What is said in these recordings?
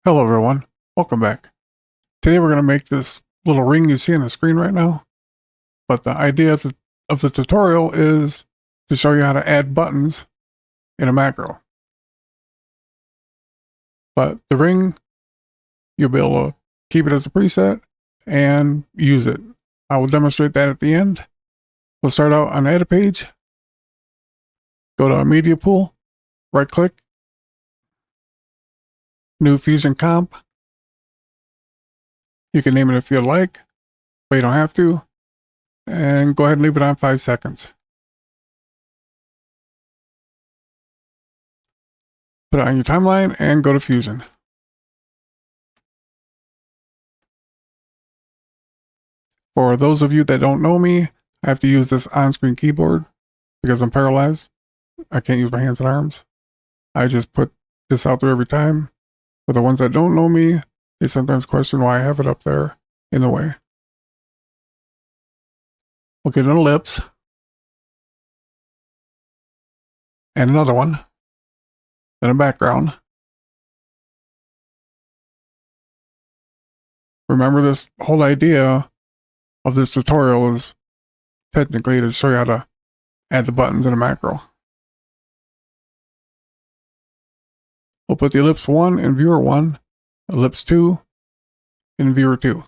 Hello everyone, welcome back. Today we're going to make this little ring you see on the screen right now, but the idea of the tutorial is to show you how to add buttons in a macro. But the ring, you'll be able to keep it as a preset and use it. I will demonstrate that at the end. We'll start out on Edit page, go to our Media Pool, right click, New Fusion Comp. You can name it if you like, but you don't have to. And go ahead and leave it on 5 seconds. Put it on your timeline and go to Fusion. For those of you that don't know me, I have to use this on-screen keyboard because I'm paralyzed. I can't use my hands and arms. I just put this out there every time. For the ones that don't know me, they sometimes question why I have it up there in the way. We'll get an ellipse. And another one. Then a background. Remember, this whole idea of this tutorial is technically to show you how to add the buttons in a macro. We'll put the ellipse 1 in viewer 1, ellipse 2 in viewer 2.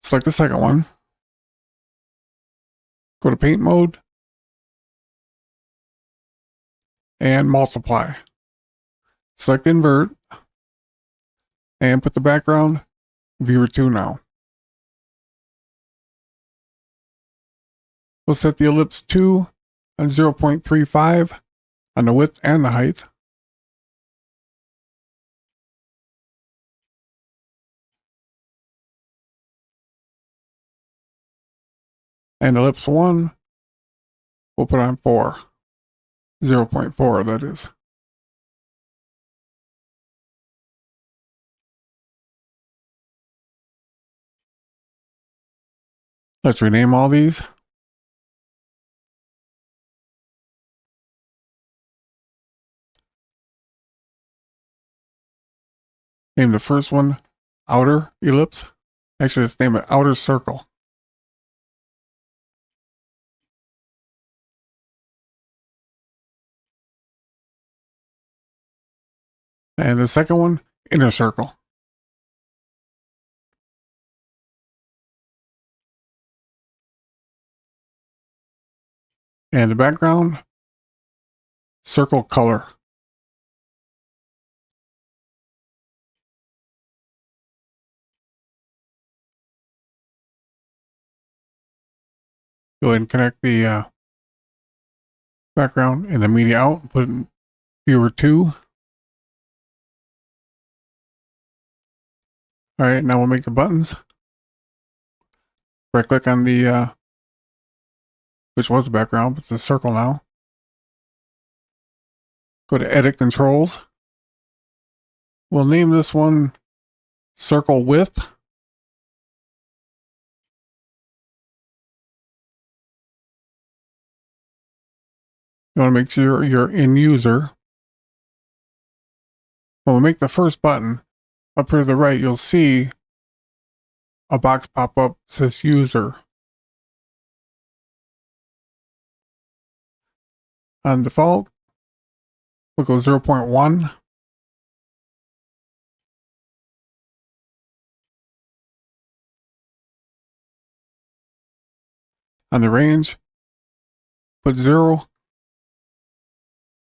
Select the second one. Go to paint mode and multiply. Select invert and put the background viewer 2 now. We'll set the ellipse 2 on 0.35 on the width and the height. And ellipse 1, we'll put on 4. 0.4, that is. Let's rename all these. Name the first one outer ellipse. Actually, let's name it outer circle. And the second one, inner circle. And the background, circle color. Go ahead and connect the background in the media out, put it in viewer 2. All right, now we'll make the buttons. Right click on the, which was the background, but it's a circle now. Go to edit controls. We'll name this one circle width. You want to make sure you're in user. When we make the first button, up here to the right, you'll see a box pop up that says user. On default, we'll go 0.1. On the range, put 0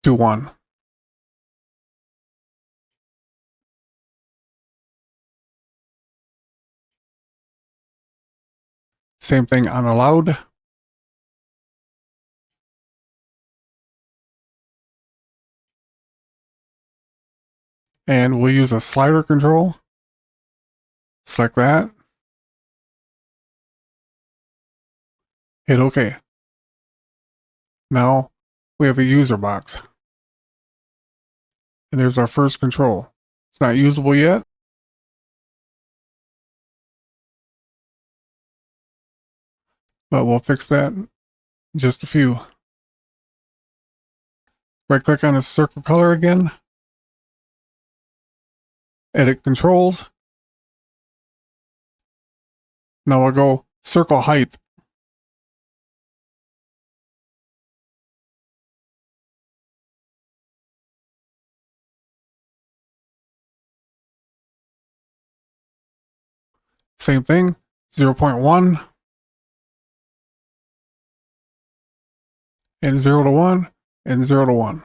to 1. Same thing on allowed. And we'll use a slider control. Select that. Hit OK. Now we have a user box. And there's our first control. It's not usable yet. But we'll fix that in just a few. Right click on the circle color again. edit controls. Now I'll go circle height. Same thing, 0.1 and 0 to 1 and 0 to 1.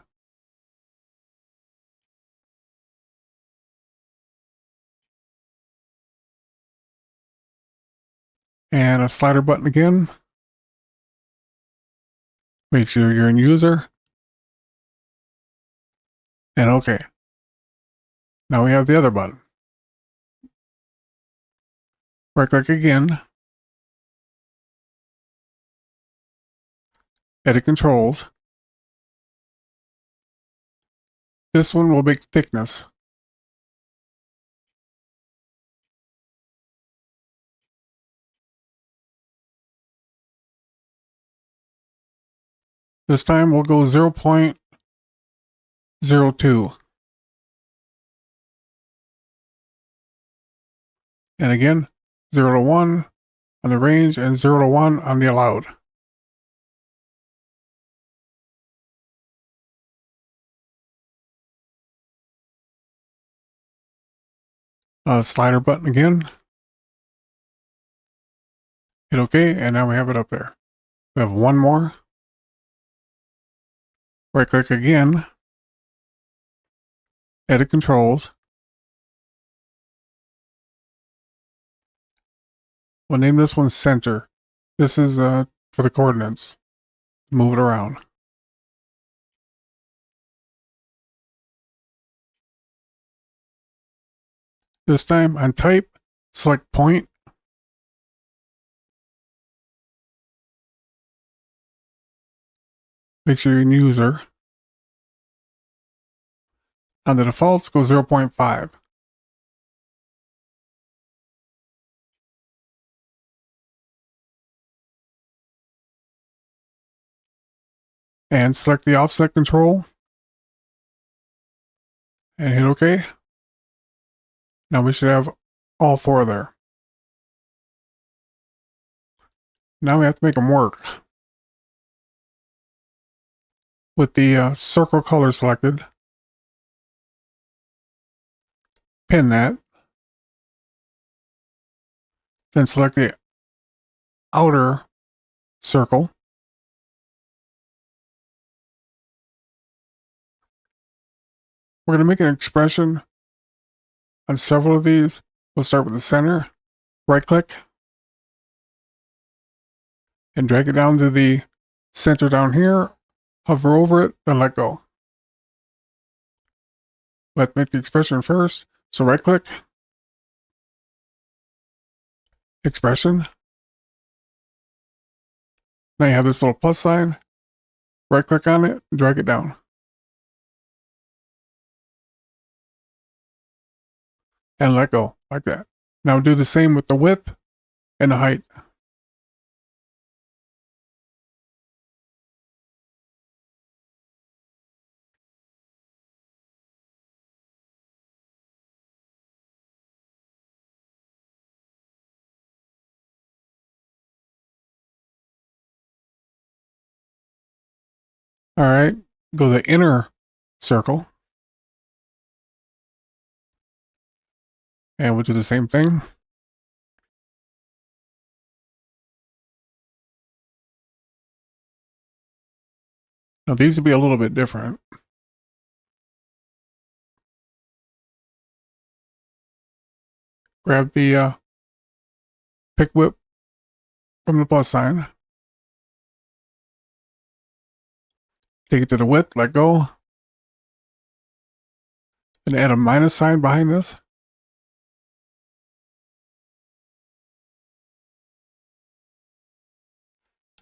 And a slider button again. Make sure you're in user. And okay. Now we have the other button. Right click again. Edit controls. This one will make thickness. This time we'll go 0.02. And again, 0 to 1 on the range and 0 to 1 on the allowed. Slider button again. Hit OK, and now we have it up there. We have one more. Right click again. Edit controls. We'll name this one center. This is for the coordinates. Move it around. This time on type, select point. Make sure you're in user. On the defaults, go 0.5. And select the offset control. And hit OK. Now we should have all four there. Now we have to make them work. With the circle color selected, pin that. Then select the outer circle. We're going to make an expression on several of these. We'll start with the center. Right click. And drag it down to the center down here. Hover over it and let go. Let's make the expression first. So right click. Expression. Now you have this little plus sign. Right click on it and drag it down. And let go, like that. Now do the same with the width and the height. All right, go to the inner circle. And we'll do the same thing. Now these will be a little bit different. Grab the pick whip from the plus sign. Take it to the width, let go. And add a minus sign behind this.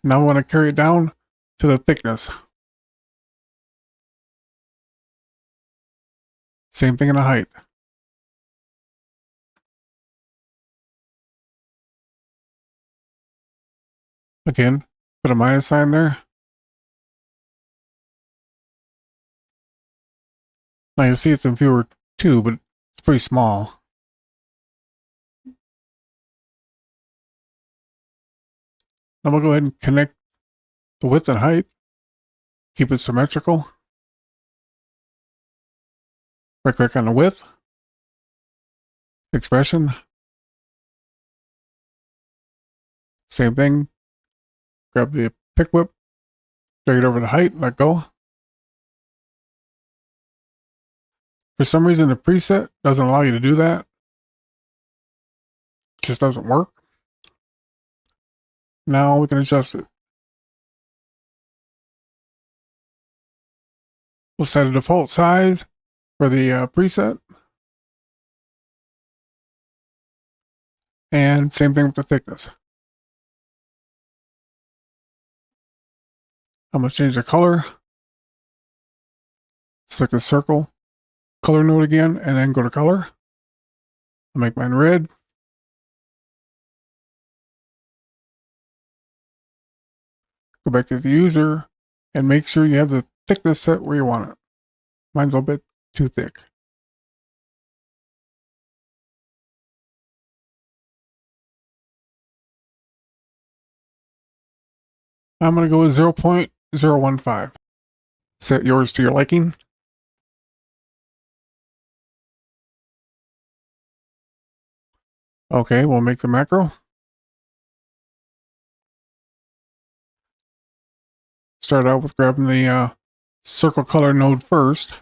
Now I want to carry it down to the thickness. Same thing in the height. Again, put a minus sign there. Now you see it's in viewer 2, but it's pretty small. Now we'll go ahead and connect the width and height. Keep it symmetrical. Right click on the width. Expression. Same thing. Grab the pick whip. Drag it over the height. Let go. For some reason, the preset doesn't allow you to do that. It just doesn't work. Now we can adjust it. We'll set a default size for the preset. And same thing with the thickness. I'm going to change the color. Select the circle color node again, and then go to color. I'll make mine red. Go back to the user and make sure you have the thickness set where you want it. Mine's a little bit too thick. I'm going to go with 0.015. Set yours to your liking. Okay, we'll make the macro. Start out with grabbing the circle color node first.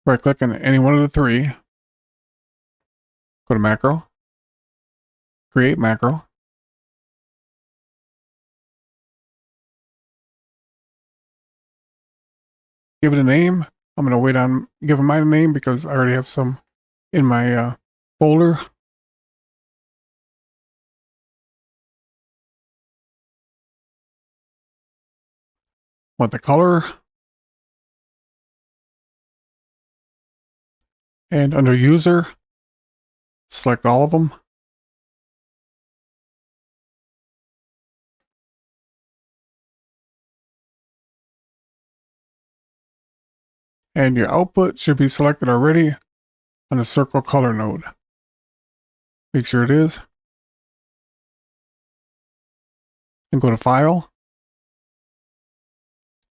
Right click on any one of the three. Go to macro. Create macro. Give it a name. I'm going to wait on giving mine a name because I already have some in my folder. Want the color. And under user, select all of them. And your output should be selected already on the circle color node. Make sure it is. And go to File.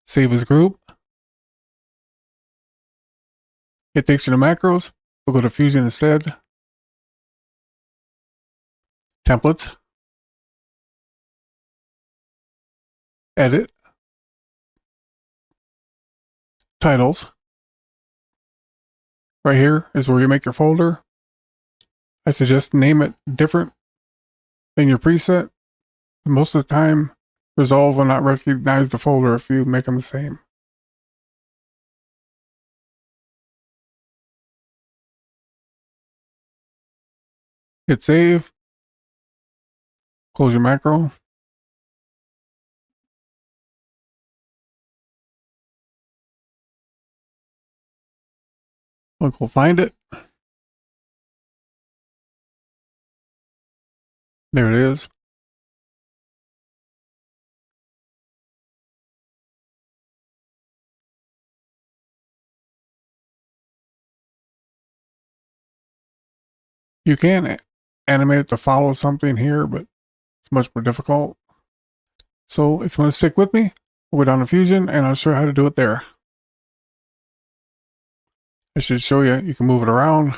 Save as group. It takes you to macros. We'll go to Fusion instead. Templates. Edit. Titles. Right here is where you make your folder. I suggest name it different than your preset. Most of the time, Resolve will not recognize the folder if you make them the same. Hit save. Close your macro. We'll find it. There it is. You can animate it to follow something here, but it's much more difficult. So if you want to stick with me, we'll go down to Fusion and I'll show you how to do it there. I should show you, you can move it around.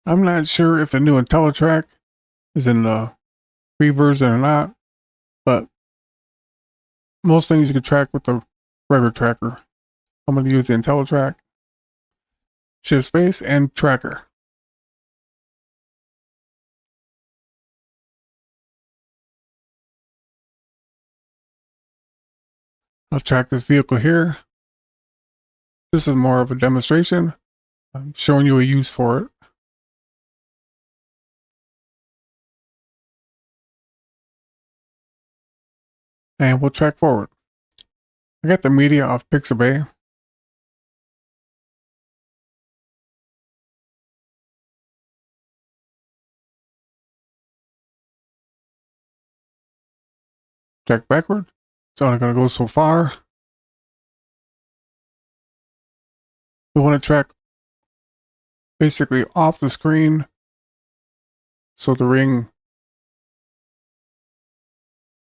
I'm not sure if the new IntelliTrack is in the free version or not, but most things you can track with the regular tracker. I'm going to use the IntelliTrack, shift space, and tracker. I'll track this vehicle here. This is more of a demonstration. I'm showing you a use for it. And we'll track forward. I got the media off Pixabay. Track backward. It's only going to go so far. We want to track basically off the screen so the ring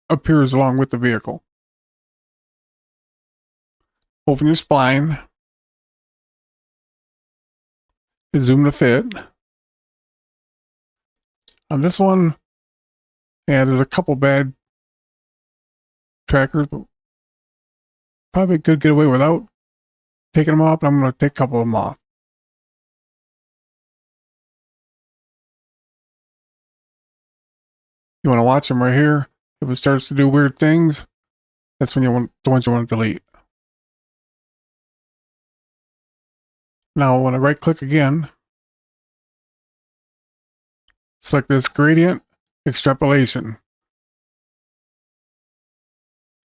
appears along with the vehicle. Open your spline. Zoom to fit. On this one, yeah, there's a couple bad trackers, but probably could get away without taking them off. I'm going to take a couple of them off. You want to watch them right here. If it starts to do weird things, that's when you want the ones you want to delete. Now I want to right click again. Select this gradient extrapolation.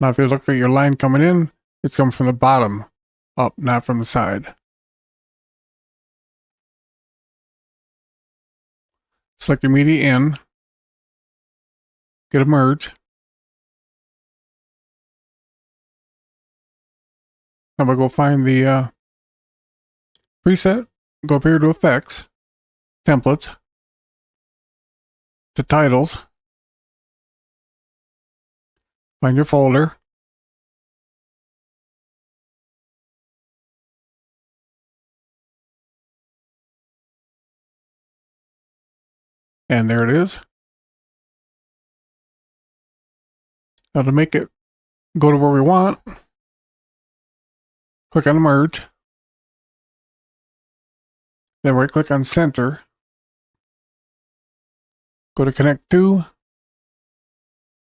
Now if you look at your line coming in, it's coming from the bottom up, not from the side. Select your media in. Get a merge. Now we'll go find the preset. Go up here to effects, templates, to titles. Find your folder. And there it is. Now to make it go to where we want, click on the merge. Then right click on center. Go to connect to,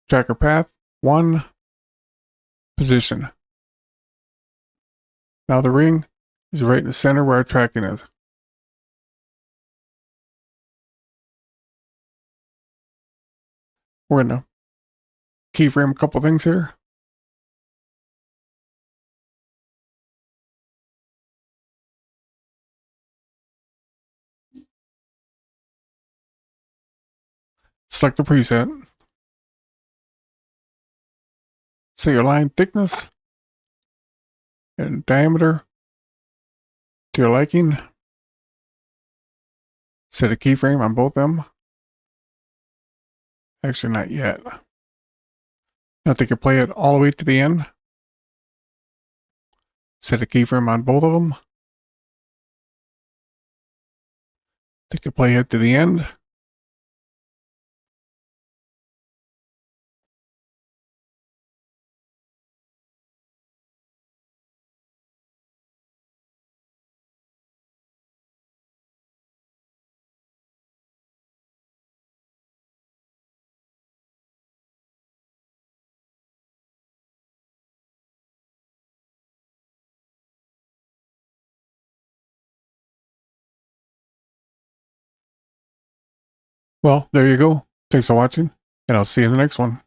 tracker path 1, position. Now the ring is right in the center where our tracking is. We're going to keyframe a couple things here. Select the preset. Set your line thickness and diameter to your liking. Set a keyframe on both of them. Actually, not yet. Now take your playhead all the way to the end. Set a keyframe on both of them. Take the playhead to the end. Well, there you go. Thanks for watching, and I'll see you in the next one.